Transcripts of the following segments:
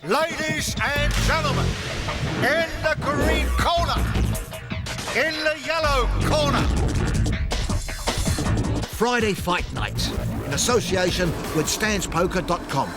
Ladies and gentlemen, in the green corner, in the yellow corner. Friday Fight Night, in association with StandsPoker.com.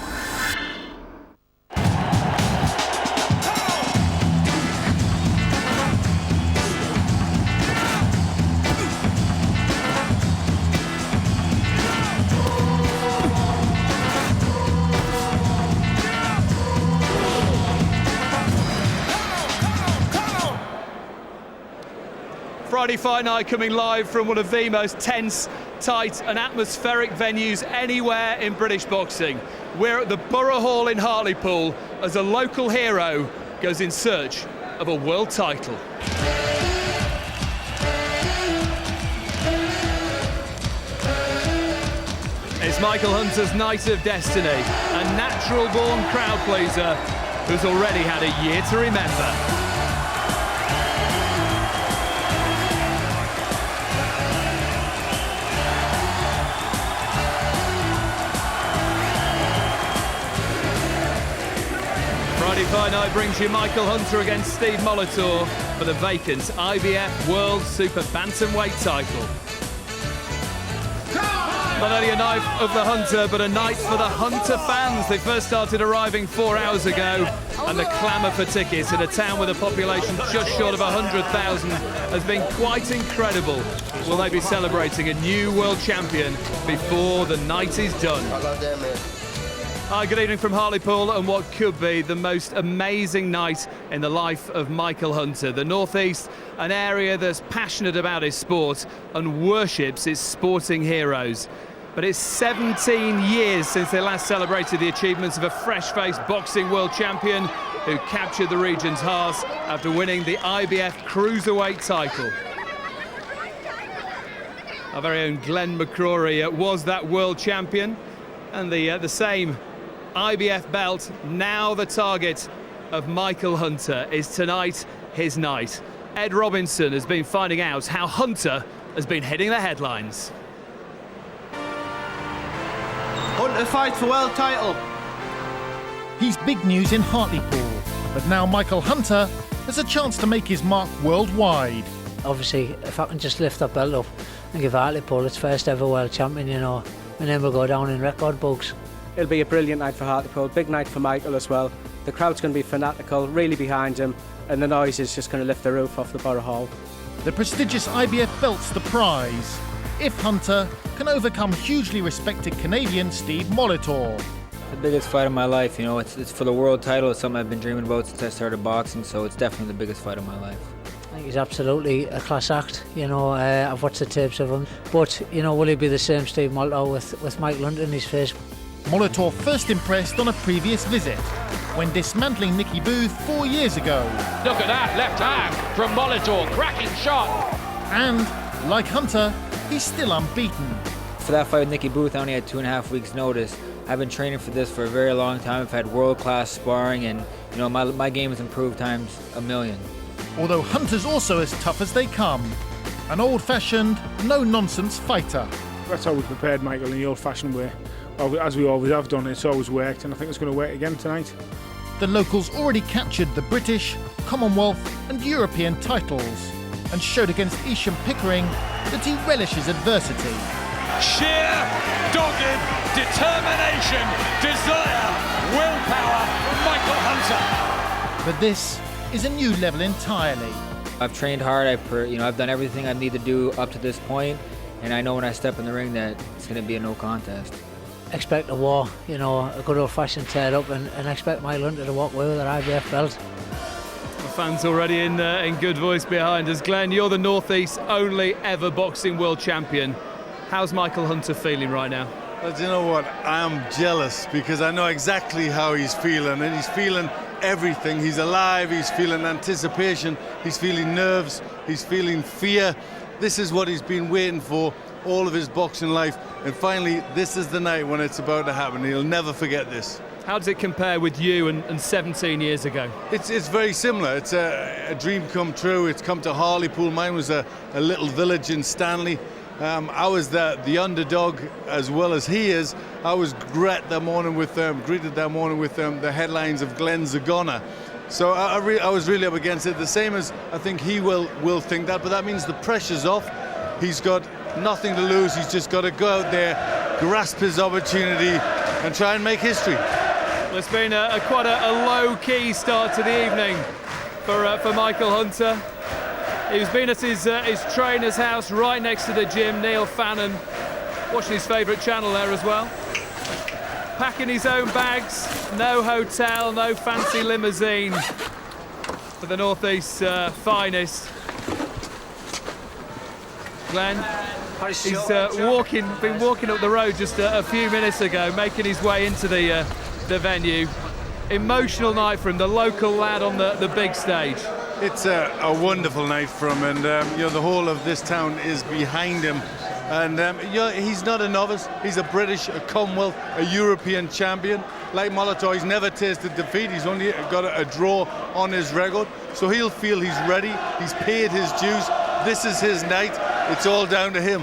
Friday Fight Night coming live from one of the most tense, tight and atmospheric venues anywhere in British boxing. We're at the Borough Hall in Hartlepool as a local hero goes in search of a world title. It's Michael Hunter's Night of Destiny, a natural-born crowd pleaser who's already had a year to remember. Friday Fight Night brings you Michael Hunter against Steve Mollitor for the vacant IBF World Super Bantamweight title. Not only a night of the Hunter, but a night for the Hunter fans. They first started arriving 4 hours ago, and the clamour for tickets in a town with a population just short of 100,000 has been quite incredible. Will they be celebrating a new world champion before the night is done? Hi, good evening from Hartlepool and what could be the most amazing night in the life of Michael Hunter. The North East, an area that's passionate about his sport and worships its sporting heroes. But it's 17 years since they last celebrated the achievements of a fresh-faced boxing world champion who captured the region's heart after winning the IBF Cruiserweight title. Our very own Glenn McCrory was that world champion, and the same IBF belt, now the target of Michael Hunter, is tonight his night. Ed Robinson has been finding out how Hunter has been hitting the headlines. Hunter fights for world title. He's big news in Hartlepool, but now Michael Hunter has a chance to make his mark worldwide. Obviously, if I can just lift that belt up and give Hartlepool its first ever world champion, you know, and then we'll go down in record books. It'll be a brilliant night for Hartlepool, big night for Michael as well. The crowd's going to be fanatical, really behind him, and the noise is just going to lift the roof off the Borough Hall. The prestigious IBF belt's the prize, if Hunter can overcome hugely respected Canadian Steve Mollitor. The biggest fight of my life, you know, it's for the world title. It's something I've been dreaming about since I started boxing, so it's definitely the biggest fight of my life. I think he's absolutely a class act, you know. I've watched the tapes of him, but, you know, will he be the same Steve Mollitor with Michael Hunter in his face? Mollitor first impressed on a previous visit, when dismantling Nicky Booth 4 years ago. Look at that left hand from Mollitor, cracking shot. And, like Hunter, he's still unbeaten. For that fight with Nicky Booth, I only had 2.5 weeks notice. I've been training for this for a very long time. I've had world-class sparring, and you know, my game has improved times a million. Although Hunter's also as tough as they come, an old-fashioned, no-nonsense fighter. That's how we prepared Michael in the old-fashioned way. As we always have done, it's always worked, and I think it's going to work again tonight. The locals already captured the British, Commonwealth and European titles, and showed against Isham Pickering that he relishes adversity. Sheer, dogged determination, desire, willpower from Michael Hunter. But this is a new level entirely. I've trained hard. I've done everything I need to do up to this point, and I know when I step in the ring that it's going to be a no contest. Expect a war, you know, a good old-fashioned tear-up, and expect Michael Hunter to walk away with an IBF belt. The fans already in good voice behind us. Glenn, you're the North East's only ever boxing world champion. How's Michael Hunter feeling right now? Well, do you know what? I'm jealous because I know exactly how he's feeling, and he's feeling everything. He's alive, he's feeling anticipation, he's feeling nerves, he's feeling fear. This is what he's been waiting for all of his boxing life, and finally this is the night when it's about to happen. He'll never forget this. How does it compare with you and 17 years ago? It's very similar. It's a dream come true. It's come to Hartlepool. Mine was a little village in Stanley. I was the underdog as well as he is. I was greeted that morning with the headlines of Glenn Zagona. So I was really up against it. The same as I think he will think that, but that means the pressure's off. He's got nothing to lose. He's just got to go out there, grasp his opportunity, and try and make history. Well, it's been quite a low-key start to the evening for Michael Hunter. He's been at his trainer's house right next to the gym, Neil Fannon, watching his favourite channel there as well. Packing his own bags, no hotel, no fancy limousine for the North East's finest. Glenn, he's been walking up the road just a few minutes ago, making his way into the venue. Emotional night for him, the local lad on the big stage. It's a wonderful night for him, and the whole of this town is behind him. And he's not a novice. He's a British, a Commonwealth, a European champion. Like Mollitor, he's never tasted defeat. He's only got a draw on his record, so he'll feel he's ready. He's paid his dues. This is his night. It's all down to him.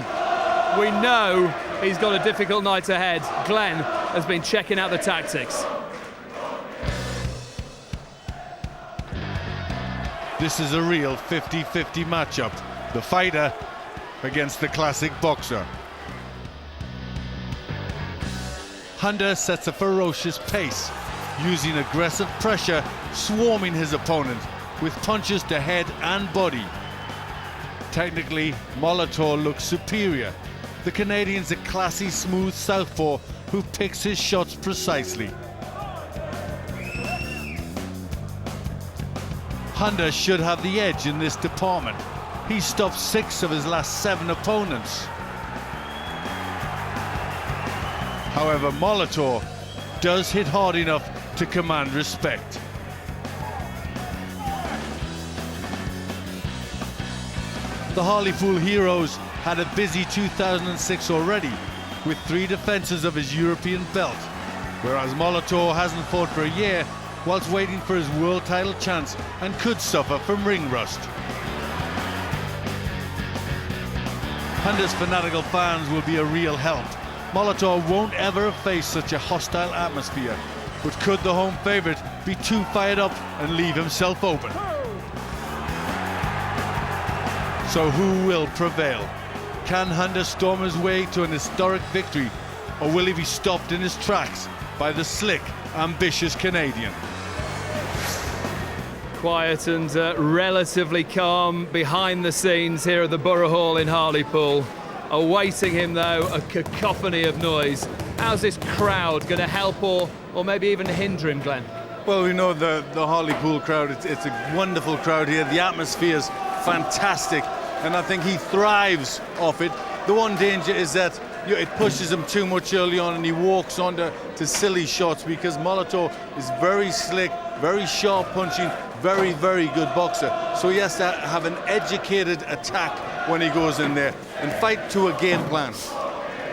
We know he's got a difficult night ahead. Glenn has been checking out the tactics. This is a real 50-50 matchup. The fighter against the classic boxer. Hunter sets a ferocious pace, using aggressive pressure, swarming his opponent with punches to head and body. Technically, Mollitor looks superior. The Canadian's a classy, smooth southpaw who picks his shots precisely. Hunter should have the edge in this department. He stopped 6 of his last 7 opponents. However, Mollitor does hit hard enough to command respect. The Hartlepool heroes had a busy 2006 already, with 3 defences of his European belt, whereas Mollitor hasn't fought for a year whilst waiting for his world title chance and could suffer from ring rust. Hunter's fanatical fans will be a real help. Mollitor won't ever have faced such a hostile atmosphere, but could the home favourite be too fired up and leave himself open? So who will prevail? Can Hunter storm his way to an historic victory, or will he be stopped in his tracks by the slick, ambitious Canadian? Quiet and relatively calm behind the scenes here at the Borough Hall in Hartlepool. Awaiting him, though, a cacophony of noise. How's this crowd going to help or maybe even hinder him, Glenn? Well, we know the Hartlepool crowd, it's a wonderful crowd here. The atmosphere is fantastic, and I think he thrives off it. The one danger is that it pushes him too much early on and he walks onto silly shots, because Mollitor is very slick, very sharp punching, very, very good boxer. So he has to have an educated attack when he goes in there and fight to a game plan.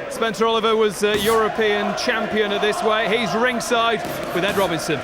Spencer Oliver was European champion at this weight. He's ringside with Ed Robinson.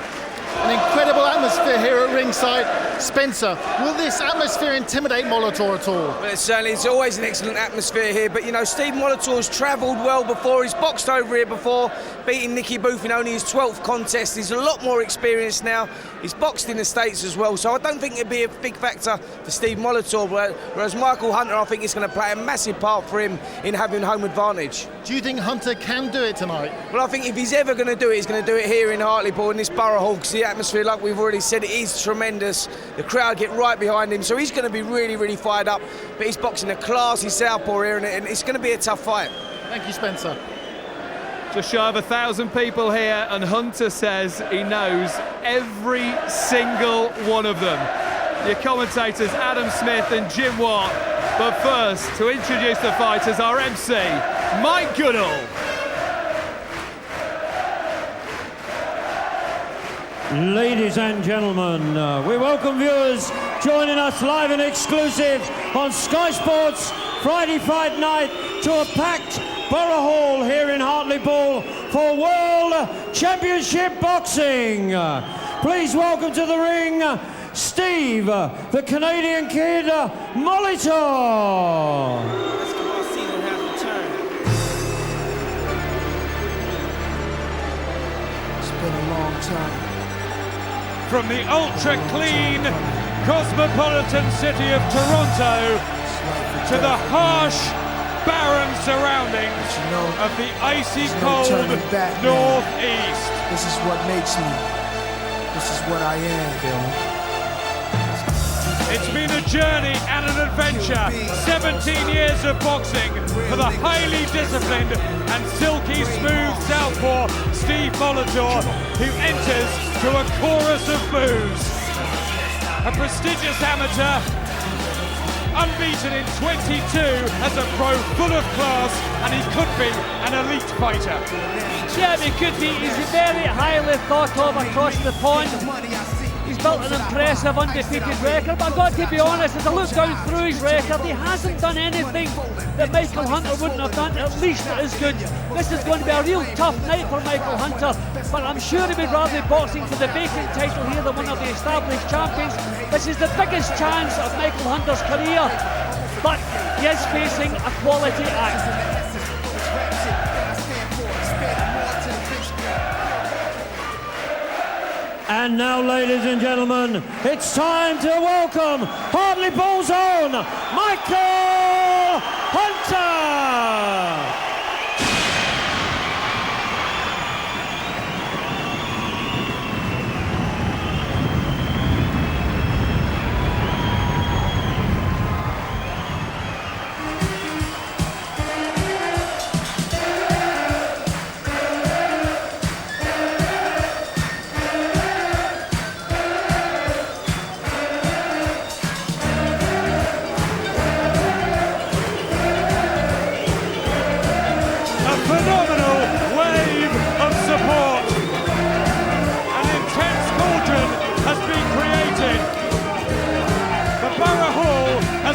An incredible atmosphere here at ringside. Spencer, will this atmosphere intimidate Mollitor at all? Well, it's always an excellent atmosphere here, but you know, Steve Mollitor's travelled well before. He's boxed over here before, beating Nicky Booth in only his 12th contest. He's a lot more experienced now. He's boxed in the States as well, so I don't think it'd be a big factor for Steve Mollitor, whereas Michael Hunter, I think it's going to play a massive part for him in having home advantage. Do you think Hunter can do it tonight? Well, I think if he's ever going to do it, he's going to do it here in Hartlepool, in this Borough Hall, because the atmosphere, like we've already said, it is tremendous. The crowd get right behind him, so he's going to be really, really fired up. But he's boxing a classy southpaw here, and it's going to be a tough fight. Thank you, Spencer. Just shy of 1,000 people here, and Hunter says he knows every single one of them. Your commentators, Adam Smith and Jim Watt. But first, to introduce the fighters, our MC, Mike Goodall. Ladies and gentlemen, we welcome viewers joining us live and exclusive on Sky Sports Friday Fight Night to a packed Borough Hall here in Hartlepool for World Championship Boxing. Please welcome to the ring, Steve, the Canadian Kid, Mollitor. long time. From the ultra-clean cosmopolitan city of Toronto to the harsh, barren surroundings of the icy cold northeast. This is what makes me. This is what I am. It's been a journey and an adventure. 17 years of boxing for the highly disciplined and silky smooth southpaw Steve Mollitor, who enters to a chorus of boos. A prestigious amateur, unbeaten in 22 as a pro, full of class, and he could be an elite fighter. Yeah, he could be. He's very highly thought of across the pond. He's built an impressive undefeated record, but I've got to be honest, as I look down through his record, he hasn't done anything that Michael Hunter wouldn't have done, at least as good. This is going to be a real tough night for Michael Hunter, but I'm sure he would rather be boxing for the vacant title here than one of the established champions. This is the biggest chance of Michael Hunter's career, but he is facing a quality act. And now, ladies and gentlemen, it's time to welcome Hartlepool's own Michael Hunter!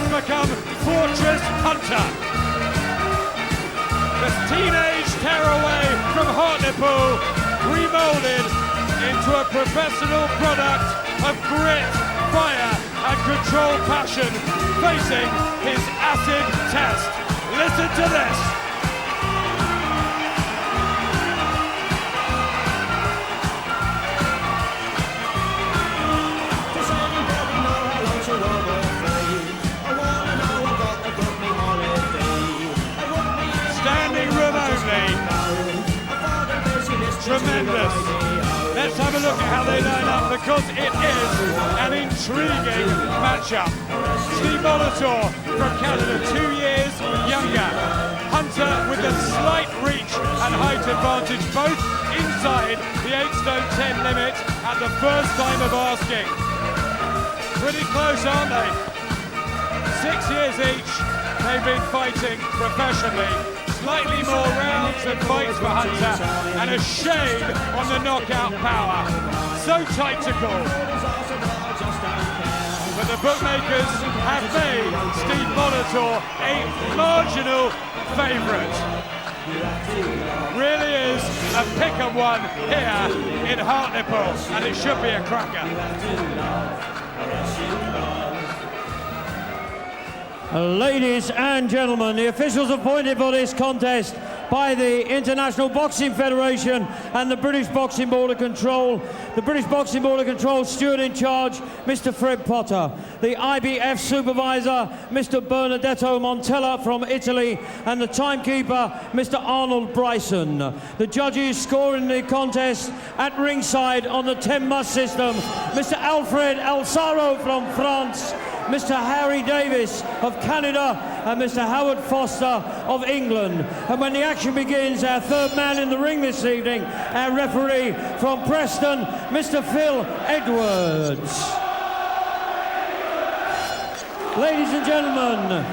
Become Fortress Hunter. The teenage tearaway from Hartlepool, remoulded into a professional product of grit, fire and controlled passion, facing his acid test. Listen to this. Tremendous. Let's have a look at how they line up, because it is an intriguing matchup. Steve Mollitor from Canada, 2 years younger. Hunter with a slight reach and height advantage, both inside the 8'10" limit at the first time of asking. Pretty close, aren't they? 6 years each, they've been fighting professionally. Slightly more rounds and fights for Hunter, and a shade on the knockout power. So tight to call. But the bookmakers have made Steve Mollitor a marginal favourite. Really is a pick-and-one here in Hartlepool, and it should be a cracker. Ladies and gentlemen, the officials appointed for this contest by the International Boxing Federation and the British Boxing Board of Control. The British Boxing Board of Control steward in charge, Mr. Fred Potter. The IBF supervisor, Mr. Bernardetto Montella from Italy. And the timekeeper, Mr. Arnold Bryson. The judges scoring the contest at ringside on the 10-must system, Mr. Alfred Alsaro from France, Mr. Harry Davis of Canada, and Mr. Howard Foster of England. And when the action begins, our third man in the ring this evening, our referee from Preston, Mr. Phil Edwards. Ladies and gentlemen,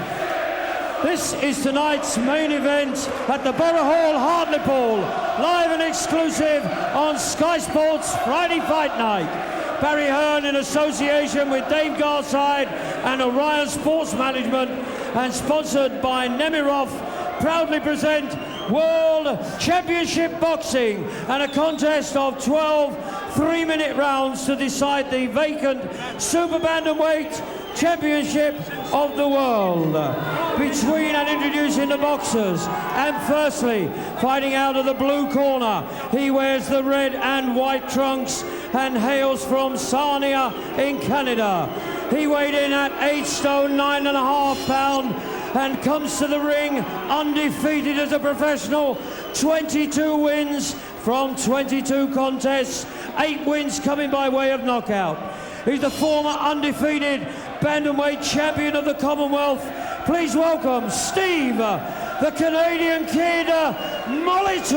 this is tonight's main event at the Borough Hall, Hartlepool, live and exclusive on Sky Sports Friday Fight Night. Barry Hearn in association with Dave Garside and Orion Sports Management, and sponsored by Nemiroff, proudly present World Championship Boxing and a contest of 12 3-minute rounds to decide the vacant Super Bantamweight Championship of the World. between and introducing the boxers. And firstly, fighting out of the blue corner, he wears the red and white trunks and hails from Sarnia in Canada. He weighed in at 8 stone 9.5 pounds and comes to the ring undefeated as a professional. 22 wins from 22 contests, 8 wins coming by way of knockout. He's the former undefeated Bantamweight champion of the Commonwealth. Please welcome Steve, the Canadian Kid, Mollitor.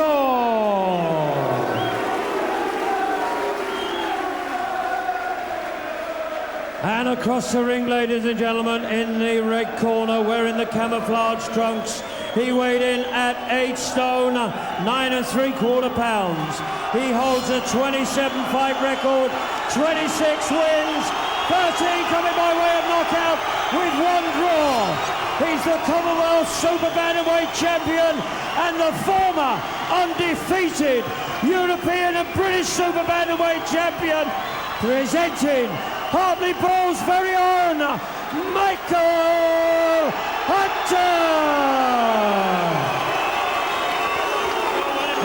And across the ring, ladies and gentlemen, in the red corner, wearing the camouflage trunks, he weighed in at 8 stone 9.75 pounds. He holds a 27 fight record, 26 wins, 13 coming by way of knockout with 1 draw. He's the Commonwealth Super Bantamweight champion and the former undefeated European and British Super Bantamweight champion, presenting Hartlepool's very own Michael Hunter.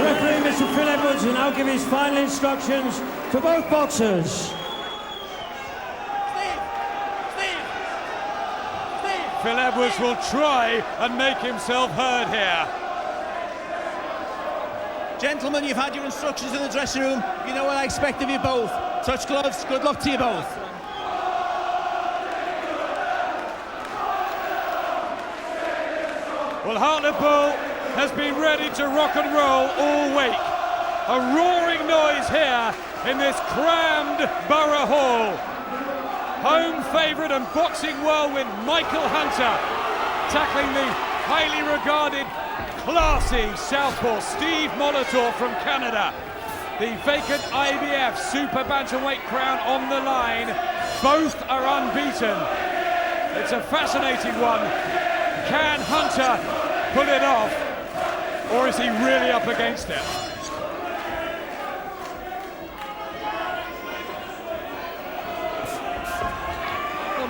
Referee Mr. Phil Edwards will now give his final instructions to both boxers. Phil Edwards will try and make himself heard here. Gentlemen, you've had your instructions in the dressing room. You know what I expect of you both. Touch gloves, good luck to you both. Well, Hartlepool has been ready to rock and roll all week. A roaring noise here in this crammed Borough Hall. Home favourite and boxing whirlwind Michael Hunter tackling the highly regarded, classy southpaw Steve Mollitor from Canada. The vacant IBF Super Bantamweight crown on the line. Both are unbeaten. It's a fascinating one. Can Hunter pull it off, or is he really up against it?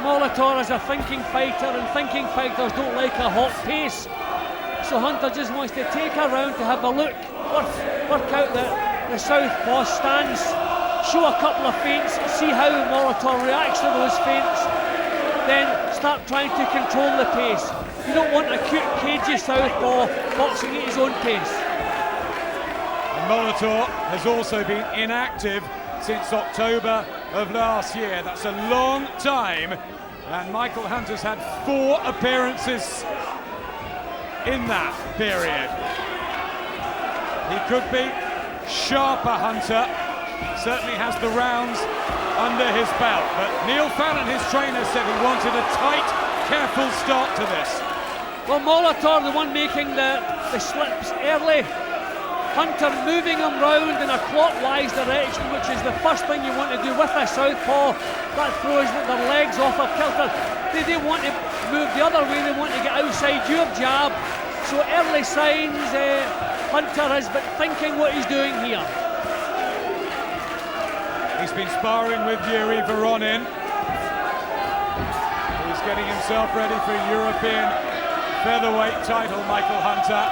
Mollitor is a thinking fighter, and thinking fighters don't like a hot pace. So Hunter just wants to take a round to have a look, work out the southpaw stance, show a couple of feints, see how Mollitor reacts to those feints, then start trying to control the pace. You don't want a cute, cagey southpaw boxing at his own pace. And Mollitor has also been inactive since October of last year. That's a long time, and Michael Hunter's had 4 appearances in that period. He could be sharper, Hunter. Certainly has the rounds under his belt, but Neil Fallon, his trainer, said he wanted a tight, careful start to this. Well, Mollitor, the one making the slips early. Hunter moving him round in a clockwise direction, which is the first thing you want to do with a southpaw. That throws their legs off of kilter. They don't want to move the other way, they want to get outside your jab. So early signs, Hunter has been thinking what he's doing here. He's been sparring with Yuri Voronin. He's getting himself ready for a European featherweight title, Michael Hunter.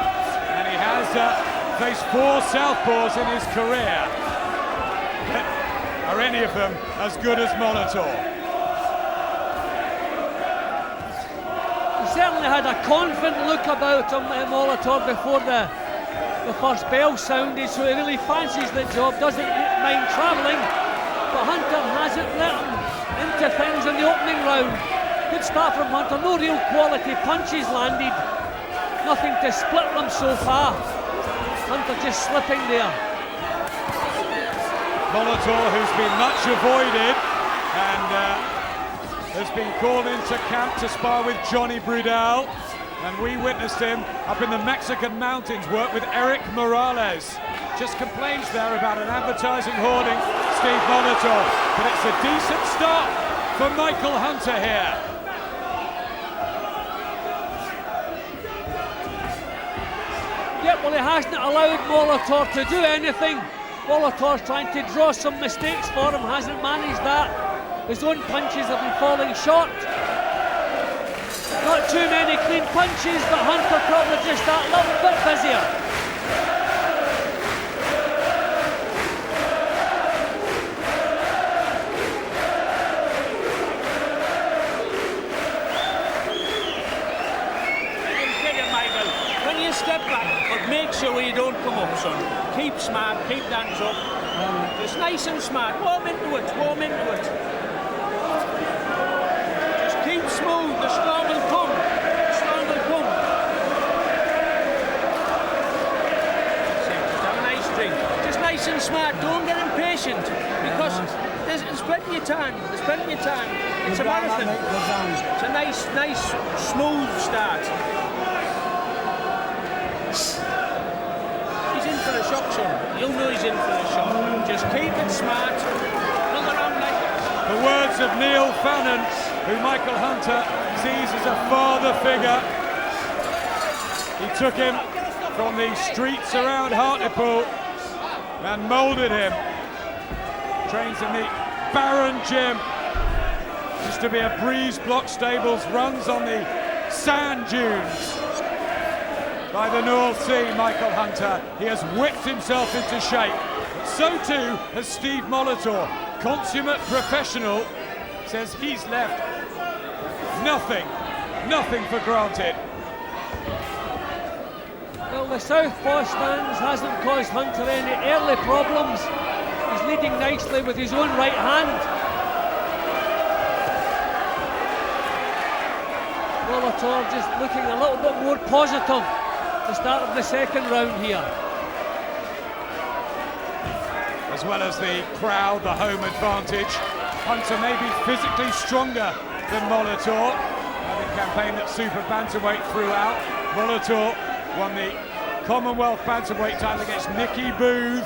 And he has faced 4 southpaws in his career. Are any of them as good as Mollitor? He certainly had a confident look about him, Mollitor, before the first bell sounded, so he really fancies the job, doesn't mind travelling, but Hunter hasn't let him into things in the opening round. Good start from Hunter, no real quality punches landed, nothing to split them so far. Hunter just slipping there. Mollitor, who's been much avoided and has been called into camp to spar with Johnny Brudel, and we witnessed him up in the Mexican mountains work with Eric Morales. Just complains there about an advertising hoarding Steve Mollitor, but it's a decent start for Michael Hunter here. Yep, well, he hasn't allowed Mollitor to do anything. Mollitor's trying to draw some mistakes for him, hasn't managed that. His own punches have been falling short. Not too many clean punches, but Hunter probably just that little bit busier. When you step back, but make sure you don't come up, son. Keep smart, keep the hands up. Just nice and smart. Warm into it, warm into it. Just keep smooth, the storm will come. The storm will come. Just have a nice drink. Just nice and smart, don't get impatient. Because there's plenty of time, there's plenty of time. It's a marathon. It's a nice, smooth start. He's in for a shock, son. You'll know he's in for a shock. Just keep it smart. Look around like that. The words of Neil Fannin, who Michael Hunter sees as a father figure. He took him from the streets around Hartlepool and moulded him. Trains in the Barron Gym. Used to be a Breeze Block Stables, runs on the sand dunes by the North Sea. Michael Hunter, he has whipped himself into shape. So too has Steve Mollitor, consummate professional, says he's left nothing for granted. Well, the southpaw stance hasn't caused Hunter any early problems. He's leading nicely with his own right hand. Mollitor just looking a little bit more positive. The start of the second round here. As well as the crowd, the home advantage. Hunter may be physically stronger than Mollitor, having campaigned at super bantamweight throughout. Mollitor won the Commonwealth bantamweight title against Nicky Booth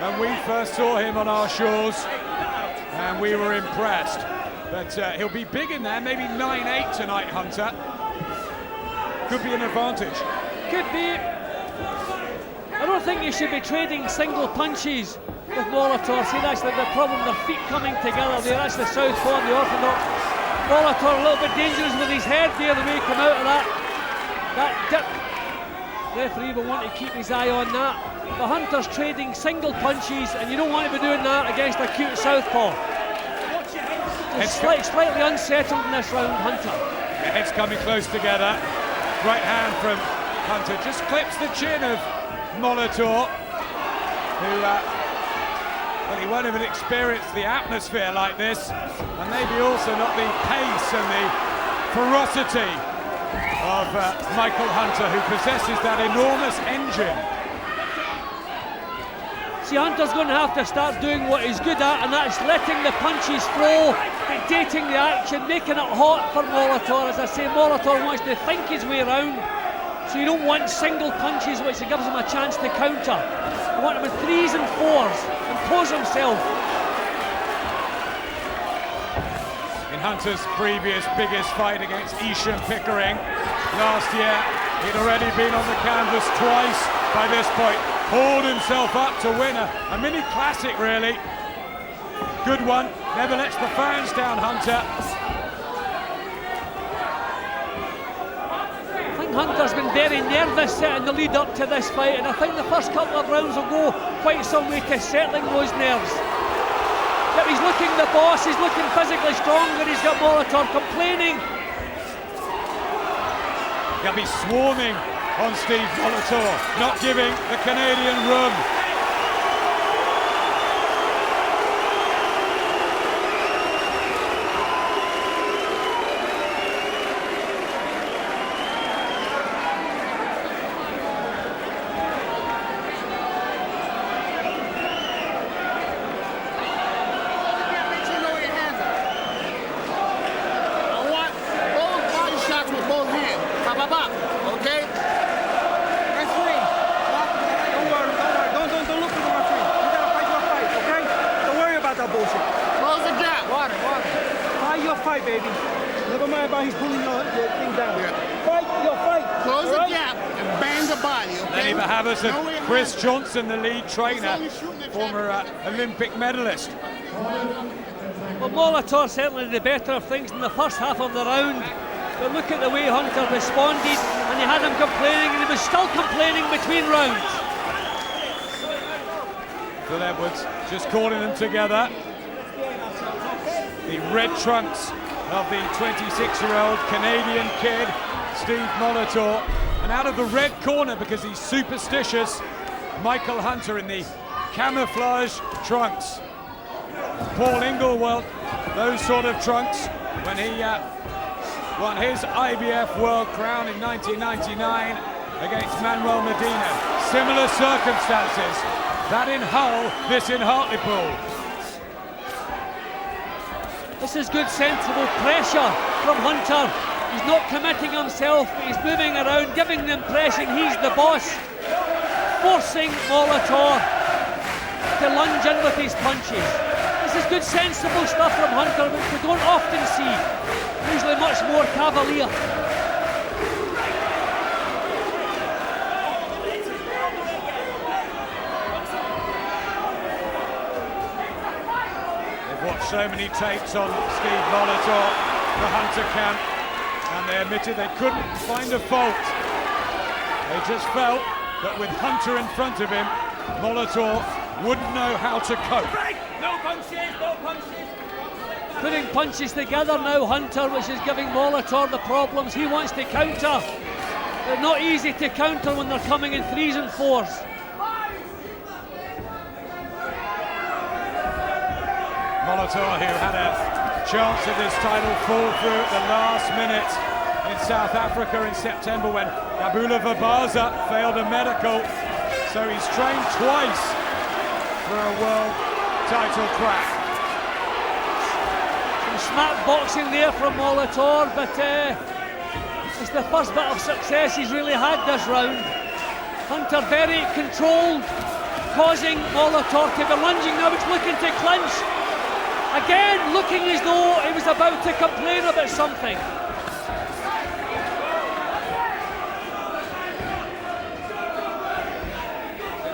when we first saw him on our shores, and we were impressed. But he'll be big in there, maybe 9-8 tonight, Hunter. Could be an advantage. Could be. I don't think you should be trading single punches with Mollitor. See, that's the problem, their feet coming together there. That's the southpaw and the orthodox. Mollitor a little bit dangerous with his head there, the way he come out of that dip. Referee will want to keep his eye on that. But Hunter's trading single punches, and you don't want to be doing that against a cute southpaw. Just slightly unsettled in this round, Hunter. The heads coming close together. Right hand from Hunter just clips the chin of Mollitor, who well, he won't have experienced the atmosphere like this, and maybe also not the pace and the ferocity of Michael Hunter, who possesses that enormous engine. See, Hunter's going to have to start doing what he's good at, and that's letting the punches flow, dictating the action, making it hot for Mollitor. As I say, Mollitor wants to think his way around, so you don't want single punches, which gives him a chance to counter. You want him in 3s and 4s, impose himself. In Hunter's previous biggest fight against Isham Pickering last year, he'd already been on the canvas twice by this point. Hauled himself up to win a mini classic, really. Good one, never lets the fans down, Hunter. I think Hunter's been very nervous in the lead up to this fight, and I think the first couple of rounds will go quite some way to settling those nerves. But he's looking the boss, he's looking physically stronger, he's got Mollitor complaining. He'll be swarming on Steve Mollitor, not giving the Canadian room. Chris Johnson, the lead trainer, former Olympic medalist. Well, Mollitor certainly the better of things in the first half of the round. But look at the way Hunter responded, and he had him complaining, and he was still complaining between rounds. Phil Edwards just calling them together. The red trunks of the 26-year-old Canadian kid, Steve Mollitor. And out of the red corner, because he's superstitious, Michael Hunter in the camouflage trunks. Paul Ingle wore those sort of trunks when he won his IBF World Crown in 1999 against Manuel Medina. Similar circumstances. That in Hull, this in Hartlepool. This is good, sensible pressure from Hunter. He's not committing himself, but he's moving around, giving the impression he's the boss, forcing Mollitor to lunge in with his punches. This is good, sensible stuff from Hunter, which we don't often see. Usually much more cavalier. Watched so many tapes on Steve Mollitor, the Hunter camp, and they admitted they couldn't find a fault. They just felt that with Hunter in front of him, Mollitor wouldn't know how to cope. No punches, no punches. Putting punches together now, Hunter, which is giving Mollitor the problems he wants to counter. They're not easy to counter when they're coming in 3s and 4s. Mollitor, who had a chance at this title, fall through at the last minute in South Africa in September when Abula Vabaza failed a medical. So he's trained twice for a world title crack. Some smart boxing there from Mollitor, but it's the first bit of success he's really had this round. Hunter very controlled, causing Mollitor to be lunging now, it's looking to clinch. Again, looking as though he was about to complain about something.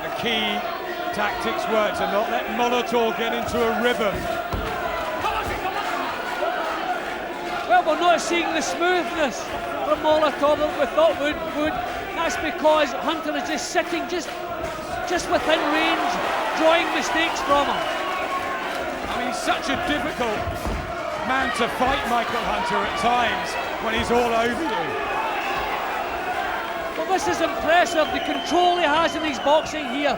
The key tactics were to not let Mollitor get into a rhythm. Well, we're not seeing the smoothness from Mollitor that we thought would. That's because Hunter is just sitting just within range, drawing mistakes from him. He's such a difficult man to fight, Michael Hunter, at times when he's all over you. Well, this is impressive, the control he has in his boxing here.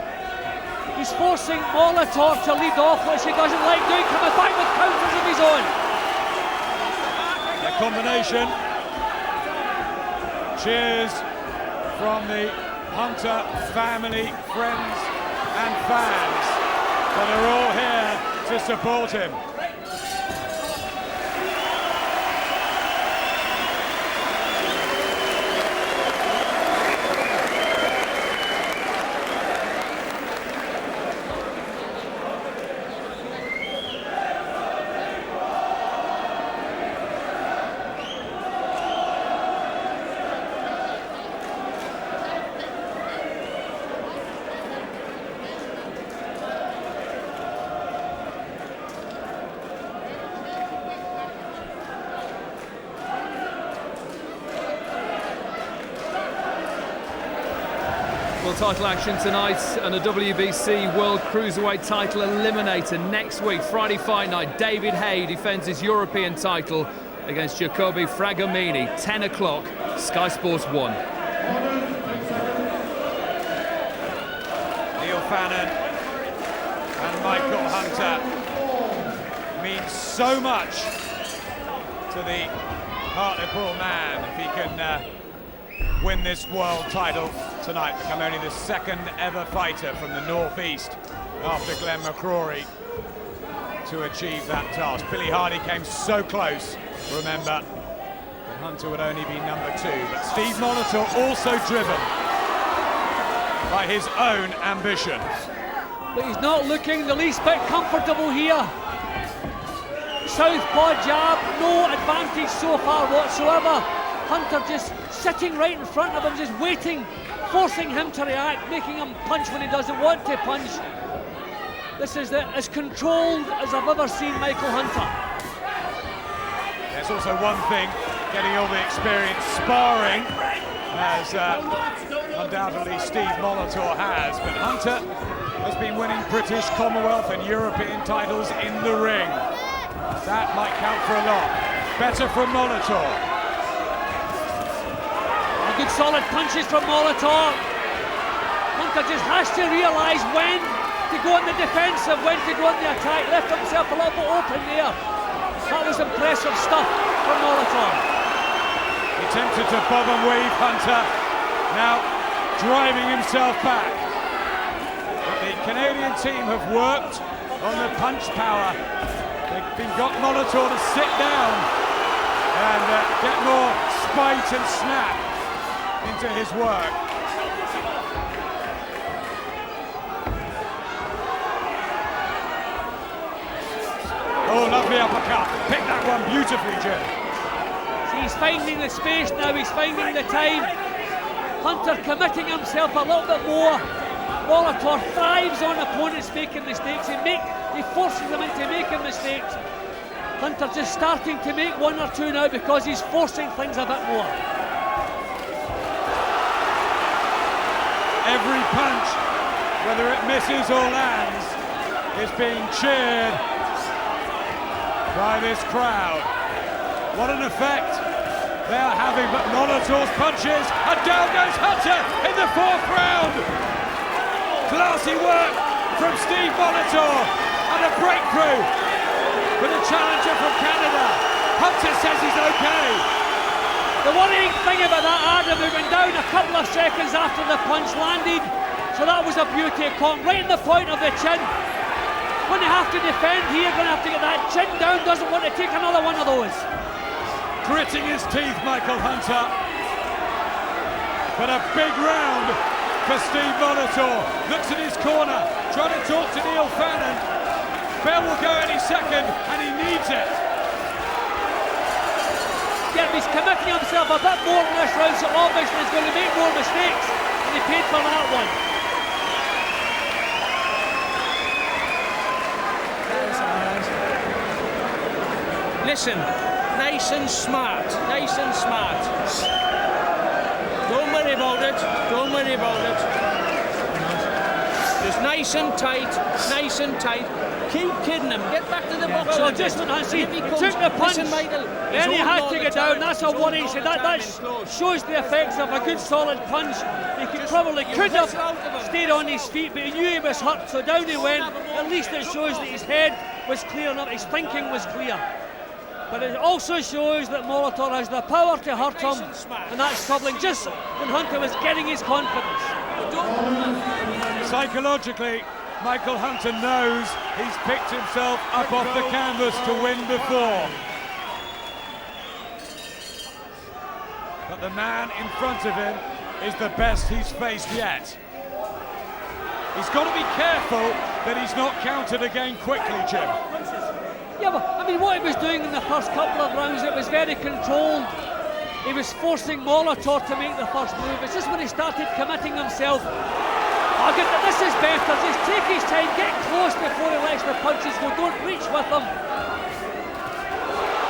He's forcing Mollitor to lead off, which he doesn't like doing, coming back with counters of his own. The combination. Cheers from the Hunter family, friends and fans that are all here to support him. Title action tonight and a WBC World Cruiserweight title eliminator next week. Friday fight night, David Haye defends his European title against Jacoby Fragomeni. 10 o'clock, Sky Sports 1. Neil Fannon and Michael Hunter mean so much to the Hartlepool man if he can win this world title tonight, become only the second ever fighter from the northeast after Glenn McCrory to achieve that task. Billy Hardy came so close, remember, but Hunter would only be number 2. But Steve Mollitor also driven by his own ambition. But he's not looking the least bit comfortable here. Southpaw jab, no advantage so far whatsoever. Hunter just sitting right in front of him, just waiting, forcing him to react, making him punch when he doesn't want to punch. This is as controlled as I've ever seen Michael Hunter. There's also one thing getting all the experience sparring, as undoubtedly Steve Mollitor has, but Hunter has been winning British, Commonwealth and European titles in the ring. That might count for a lot. Better from Mollitor. Good solid punches from Mollitor. Hunter just has to realise when to go on the defensive, when to go on the attack. Left himself a little bit open there. That was impressive stuff from Mollitor. He attempted to bob and weave Hunter, now driving himself back. But the Canadian team have worked on the punch power. They've got Mollitor to sit down and get more spite and snap into his work. Oh, lovely uppercut. Pick that one beautifully, Jim. See, he's finding the space now, he's finding the time. Hunter committing himself a little bit more. Mollitor thrives on opponents making mistakes. He forces them into making mistakes. Hunter just starting to make one or two now because he's forcing things a bit more. Every punch, whether it misses or lands, is being cheered by this crowd. What an effect they are having, but Mollitor's punches, and down goes Hunter in the 4th round. Classy work from Steve Mollitor, and a breakthrough for the challenger from Canada. Hunter says he's okay. The worrying thing about that, Adam, it went down a couple of seconds after the punch landed, so that was a beauty. Caught right in the point of the chin. Going to have to defend here, going to have to get that chin down, doesn't want to take another one of those. Gritting his teeth, Michael Hunter. But a big round for Steve Mollitor. Looks at his corner, trying to talk to Neil Fannin. Bell will go any second, and he needs it. Yeah, he's committing himself a bit more in this round, so obviously he's going to make more mistakes, and he paid for that one. Listen, nice and smart, nice and smart. Don't worry about it, don't worry about it. Just nice and tight, nice and tight. Keep kidding him, get back to the box. Well, just when I see, he took the punch, then he had to get down, that's a worry. So that shows the effects of a good solid punch. He could have stayed on his feet, but he knew he was hurt, so down he went. At least it shows that his head was clear enough, his thinking was clear. But it also shows that Mollitor has the power to hurt him, and that's troubling just when Hunter was getting his confidence. Psychologically, Michael Hunter knows he's picked himself up off the canvas to win before. But the man in front of him is the best he's faced yet. He's got to be careful that he's not countered again quickly, Jim. Yeah, but I mean, what he was doing in the first couple of rounds, it was very controlled. He was forcing Mollitor to make the first move. It's just when he started committing himself. This is better. Just take his time, get close before he lets the punches go. Don't reach with them.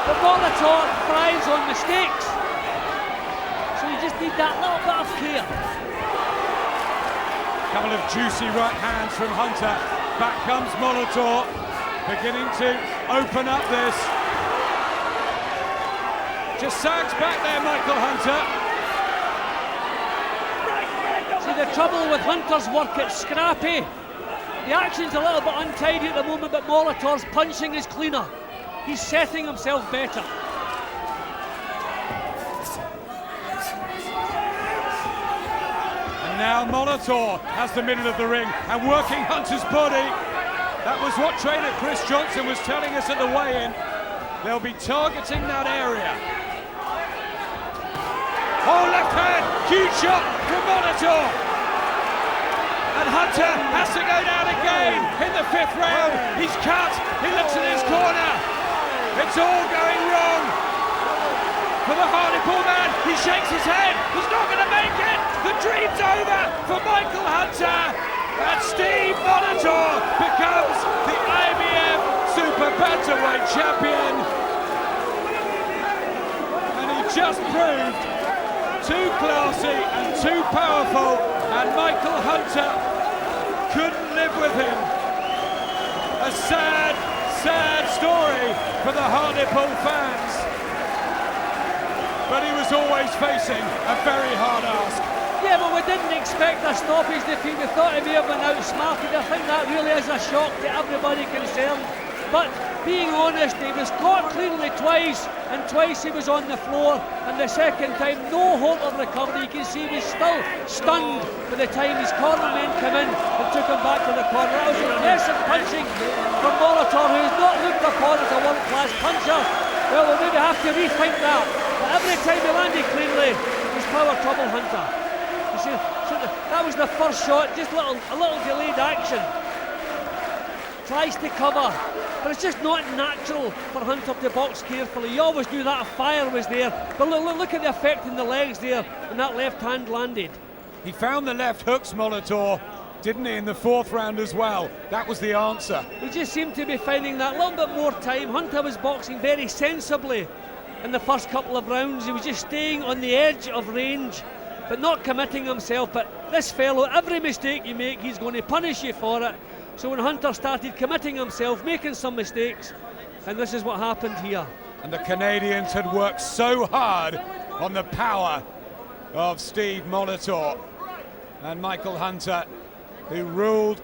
But Mollitor thrives on mistakes, so you just need that little bit of care. Couple of juicy right hands from Hunter. Back comes Mollitor, beginning to open up this. Just sags back there, Michael Hunter. See, the trouble with Hunter's work, it's scrappy. The action's a little bit untidy at the moment, but Mollitor's punching is cleaner. He's setting himself better. And now Mollitor has the middle of the ring and working Hunter's body. That was what trainer Chris Johnson was telling us at the weigh-in. They'll be targeting that area. Oh, left hand, huge shot from Mollitor. And Hunter has to go down again in the 5th round. He's cut, he looks at his corner. It's all going wrong for the Hartlepool man. He shakes his head, he's not going to make it. The dream's over for Michael Hunter. And Steve Mollitor becomes the IBF Super Bantamweight champion. And he just proved too classy and too powerful, and Michael Hunter couldn't live with him. A sad, sad story for the Hartlepool fans. But he was always facing a very hard ask. Yeah, but we didn't expect a stoppage defeat. We thought he may have been outsmarted. I think that really is a shock to everybody concerned. But being honest, he was caught cleanly twice, and twice he was on the floor, and the second time no hope of recovery. You can see he was still stunned by the time his corner men came in and took him back to the corner. That was impressive punching from Mollitor, who is not looked upon as a world-class puncher. Well, we'll maybe have to rethink that. But every time he landed cleanly, it was power trouble Hunter. You see, so that was the first shot, just a little delayed action. Tries to cover, but it's just not natural for Hunter to box carefully. You always knew that a fire was there, but look at the effect in the legs there when that left hand landed. He found the left hooks, Mollitor, didn't he, in the fourth round as well? That was the answer. We just seemed to be finding that a little bit more time. Hunter was boxing very sensibly in the first couple of rounds. He was just staying on the edge of range, but not committing himself. But this fellow, every mistake you make, he's going to punish you for it. So when Hunter started committing himself, making some mistakes, and this is what happened here. And the Canadians had worked so hard on the power of Steve Mollitor. And Michael Hunter, who ruled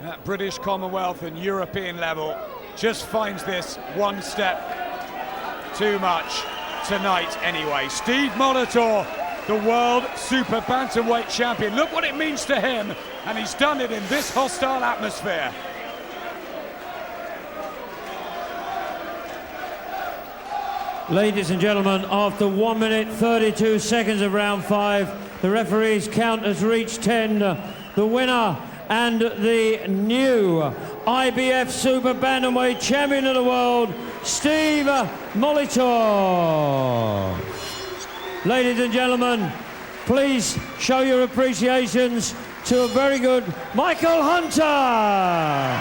at British, Commonwealth and European level, just finds this one step too much tonight anyway. Steve Mollitor, the world super bantamweight champion. Look what it means to him, and he's done it in this hostile atmosphere. Ladies and gentlemen, after 1 minute 32 seconds of round 5, the referee's count has reached 10. The winner and the new IBF Super Bantamweight Champion of the World, Steve Mollitor. Ladies and gentlemen, please show your appreciations to a very good Michael Hunter.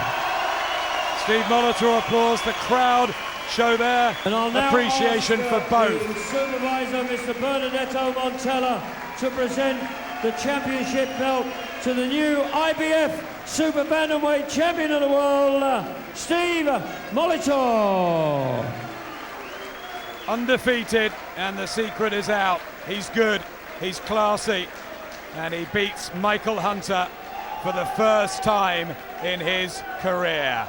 Steve Mollitor applause. The crowd show their appreciation for both. Supervisor Mr. Bernardetto Montella to present the championship belt to the new IBF Super Bantamweight Champion of the World, Steve Mollitor. Undefeated, and the secret is out. He's good, he's classy, and he beats Michael Hunter for the first time in his career.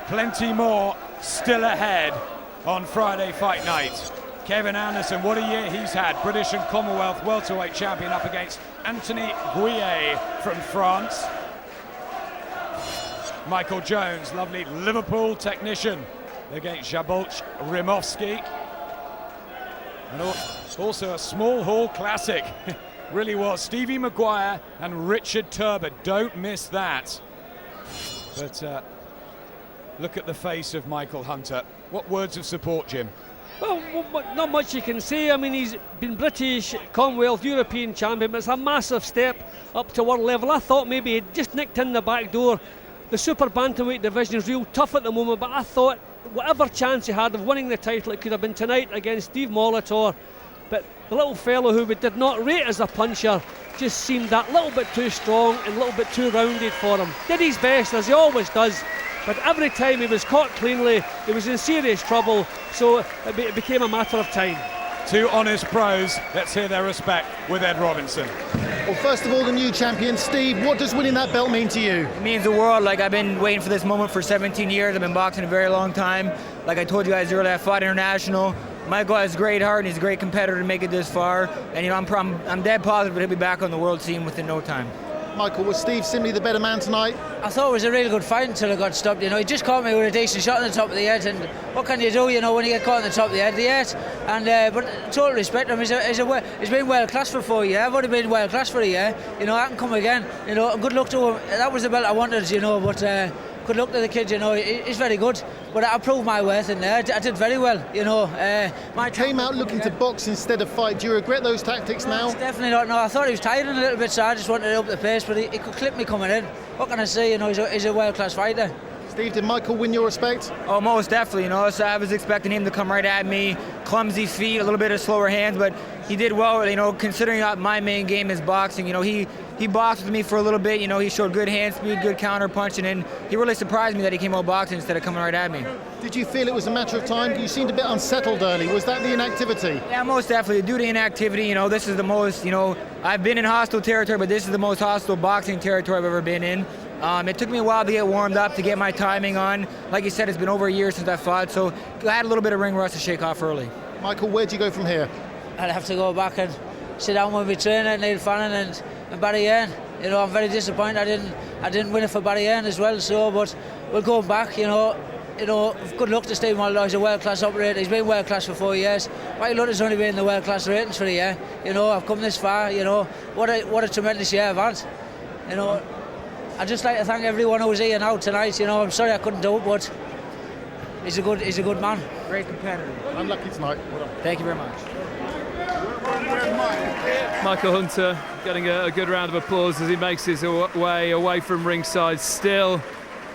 Plenty more still ahead on Friday fight night. Kevin Anderson, what a year he's had. British and Commonwealth welterweight champion up against Anthony Gouillet from France. Michael Jones, lovely Liverpool technician, against Jabolch Rimovsky. And also a small hall classic. Really was. Stevie Maguire and Richard Turber. Don't miss that. But look at the face of Michael Hunter. What words of support, Jim? Well, not much you can say. I mean, he's been British, Commonwealth, European champion, but it's a massive step up to world level. I thought maybe he'd just nicked in the back door. The super bantamweight division is real tough at the moment, but I thought whatever chance he had of winning the title, it could have been tonight against Steve Mollitor. But the little fellow who we did not rate as a puncher just seemed that little bit too strong and a little bit too rounded for him. Did his best, as he always does, but every time he was caught cleanly, he was in serious trouble, so it became a matter of time. Two honest pros, let's hear their respect with Ed Robinson. Well, first of all, the new champion, Steve, what does winning that belt mean to you? It means the world. Like, I've been waiting for this moment for 17 years. I've been boxing a very long time. Like I told you guys earlier, I fought international. Michael has a great heart and he's a great competitor to make it this far. And you know, I'm dead positive that he'll be back on the world scene within no time. Michael, was Steve simply the better man tonight? I thought it was a really good fight until it got stopped. You know, he just caught me with a decent shot on the top of the head, and what can you do? You know, when you get caught on the top of the head, and but total respect to him. He's been world class for 4 years. I've only been world class for a year. You know, I can come again. You know, and good luck to him. That was the belt I wanted. You know, but good luck to the kid. You know, he's very good. But I proved my worth in there. I did very well. You know, I came out looking to box instead of fight. Do you regret those tactics now? Definitely not. No, I thought he was tiring a little bit, so I just wanted to up the pace. But he could clip me coming in. What can I say? You know, he's a world-class fighter. Steve, did Michael win your respect? Oh, most definitely, you know, so I was expecting him to come right at me, clumsy feet, a little bit of slower hands, but he did well, you know, considering my main game is boxing. You know, he boxed with me for a little bit, you know, he showed good hand speed, good counter punching, and he really surprised me that he came out boxing instead of coming right at me. Did you feel it was a matter of time? You seemed a bit unsettled early. Was that the inactivity? Yeah, most definitely. Due to inactivity, you know, this is the most, you know, I've been in hostile territory, but this is the most hostile boxing territory I've ever been in. It took me a while to get warmed up, to get my timing on. Like you said, it's been over a year since I fought, so I had a little bit of ring rust to shake off early. Michael, where do you go from here? I'd have to go back and sit down with my trainer, Neil Fannin and Barry Earn. You know, I'm very disappointed I didn't win it for Barry Earn as well, so, but we're going back, you know, good luck to Steve Mollitor. He's a world-class operator. He's been world-class for 4 years. Michael Hunter's only been in the world-class ratings for a year. You know, I've come this far, you know. What a tremendous year I've had. You know, I'd just like to thank everyone who was here now tonight. You know, I'm sorry I couldn't do it, but he's a good man. Great competitor. Unlucky tonight. Well done. Thank you very much. Michael Hunter getting a good round of applause as he makes his way away from ringside. Still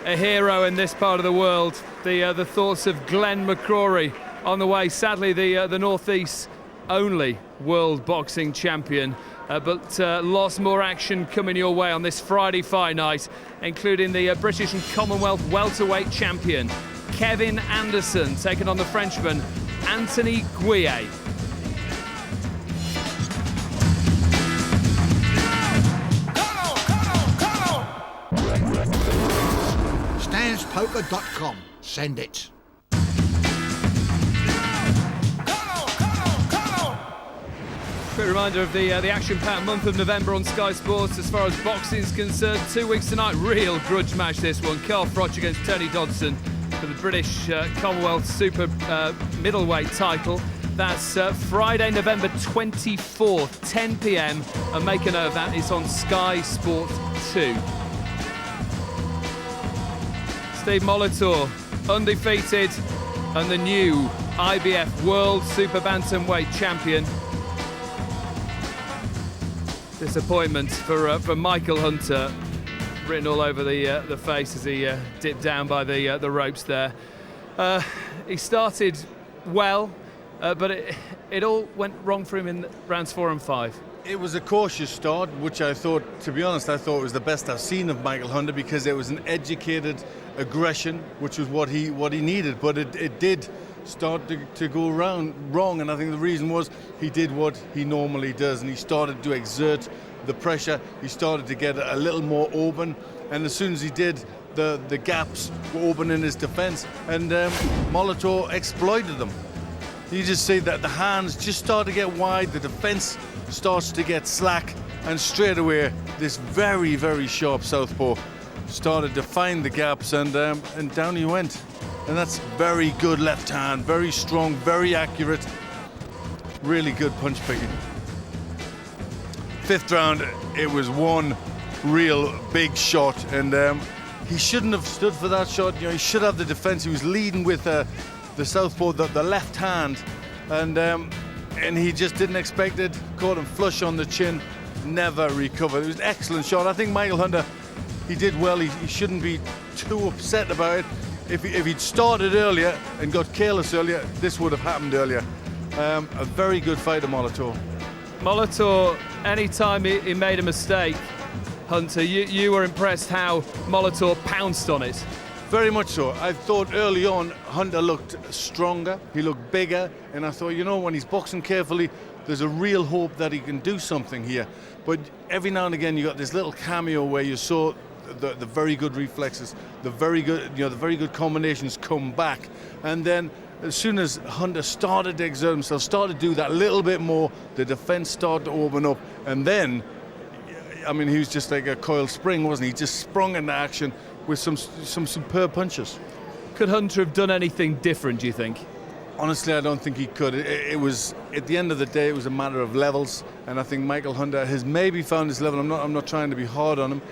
a hero in this part of the world. The thoughts of Glenn McCrory on the way. Sadly, the Northeast only world boxing champion. But lots more action coming your way on this Friday fight night, including the British and Commonwealth welterweight champion Kevin Anderson taking on the Frenchman Anthony Guillet. Standspoker.com. Send it. Quick reminder of the action-packed month of November on Sky Sports. As far as boxing is concerned, 2 weeks tonight, real grudge match this one. Carl Froch against Tony Dodson for the British Commonwealth Super Middleweight title. That's Friday, November 24th, 10 p.m. And make a note of that, it's on Sky Sport 2. Steve Mollitor, undefeated, and the new IBF World Super Bantamweight champion. Disappointment for Michael Hunter, written all over the face as he dipped down by the ropes there. He started well, but it all went wrong for him in rounds 4 and 5. It was a cautious start, which I thought, to be honest, I thought was the best I've seen of Michael Hunter, because it was an educated aggression, which was what he needed. But it did start to go wrong, and I think the reason was he did what he normally does, and he started to exert the pressure. He started to get a little more open, and as soon as he did, the gaps were open in his defence, and Mollitor exploited them. You just see that the hands just start to get wide, the defence starts to get slack, and straight away this very, very sharp southpaw started to find the gaps, and down he went. And that's very good left hand, very strong, very accurate, really good punch picking. 5th round, it was one real big shot, and he shouldn't have stood for that shot. You know, he should have the defense. He was leading with the southpaw, the left hand, and he just didn't expect it. Caught him flush on the chin, never recovered. It was an excellent shot. I think Michael Hunter, he did well. He shouldn't be too upset about it. If he'd started earlier and got careless earlier, this would have happened earlier. A very good fighter, Mollitor. Mollitor, anytime he made a mistake, Hunter, you were impressed how Mollitor pounced on it. Very much so. I thought early on Hunter looked stronger, he looked bigger, and I thought, you know, when he's boxing carefully, there's a real hope that he can do something here. But every now and again you got this little cameo where you saw the very good reflexes, the very good combinations come back, and then as soon as Hunter started to exert himself, started to do that little bit more, the defense started to open up, and then, I mean, he was just like a coiled spring, wasn't he? He just sprung into action with some superb punches. Could Hunter have done anything different, do you think? Honestly, I don't think he could. It was, at the end of the day, it was a matter of levels, and I think Michael Hunter has maybe found his level. I'm not trying to be hard on him.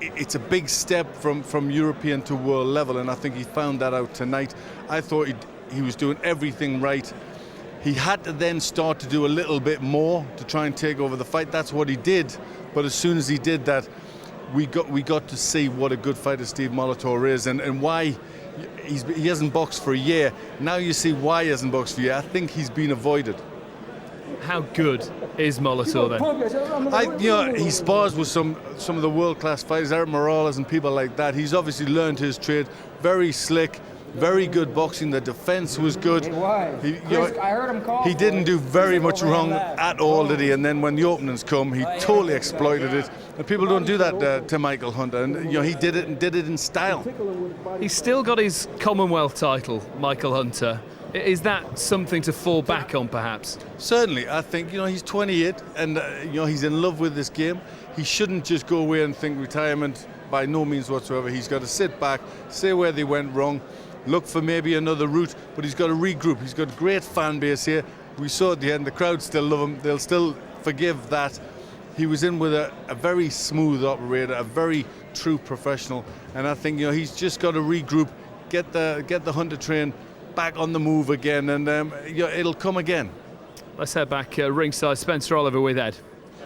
It's a big step from European to world level, and I think he found that out tonight. I thought he was doing everything right. He had to then start to do a little bit more to try and take over the fight. That's what he did. But as soon as he did that, we got to see what a good fighter Steve Mollitor is, and why he hasn't boxed for a year. Now you see why he hasn't boxed for a year. I think he's been avoided. How good is Mollitor then? He spars with some of the world-class fighters, Eric Morales and people like that. He's obviously learned his trade. Very slick, very good boxing. The defense was good. He didn't do very much wrong at all, did he? And then when the openings come, he totally exploited it. And people don't do that to Michael Hunter. And he did it, and did it in style. He's still got his Commonwealth title, Michael Hunter. Is that something to fall back on, perhaps? Certainly. I think, he's 28 and, he's in love with this game. He shouldn't just go away and think retirement, by no means whatsoever. He's got to sit back, say where they went wrong, look for maybe another route, but he's got to regroup. He's got a great fan base here. We saw at the end, the crowd still love him. They'll still forgive that. He was in with a very smooth operator, a very true professional. And I think, he's just got to regroup, get the Hunter train back on the move again, and it'll come again. Let's head back ringside. Spencer Oliver with Ed.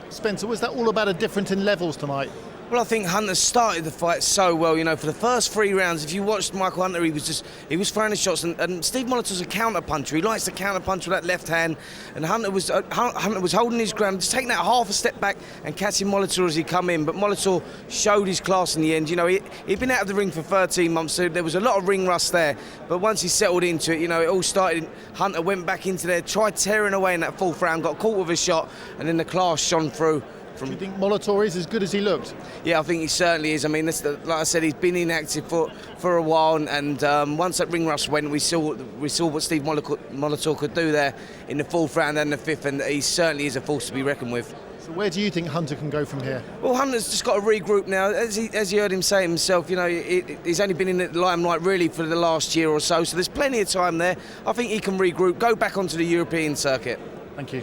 Spencer, was that all about a difference in levels tonight? Well, I think Hunter started the fight so well. For the first 3 rounds, if you watched Michael Hunter, he was throwing the shots, and Steve Mollitor's a counter puncher. He likes to counter punch with that left hand, and Hunter was holding his ground, just taking that half a step back and catching Mollitor as he come in. But Mollitor showed his class in the end. He'd been out of the ring for 13 months, so there was a lot of ring rust there. But once he settled into it, it all started. Hunter went back into there, tried tearing away in that 4th round, got caught with a shot, and then the class shone through. Do you think Mollitor is as good as he looked? Yeah, I think he certainly is. I mean, like I said, he's been inactive for a while, and once that ring rust went, we saw what Steve Mollitor could do there in the 4th round and the 5th, and he certainly is a force to be reckoned with. So where do you think Hunter can go from here? Well, Hunter's just got to regroup now. As you heard him say himself, he's only been in the limelight really for the last year or so, so there's plenty of time there. I think he can regroup, go back onto the European circuit. Thank you.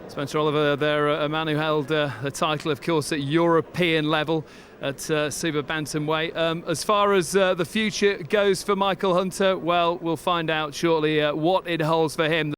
Spencer Oliver there, a man who held the title, of course, at European level at Super Bantamweight. As far as the future goes for Michael Hunter, well, we'll find out shortly what it holds for him.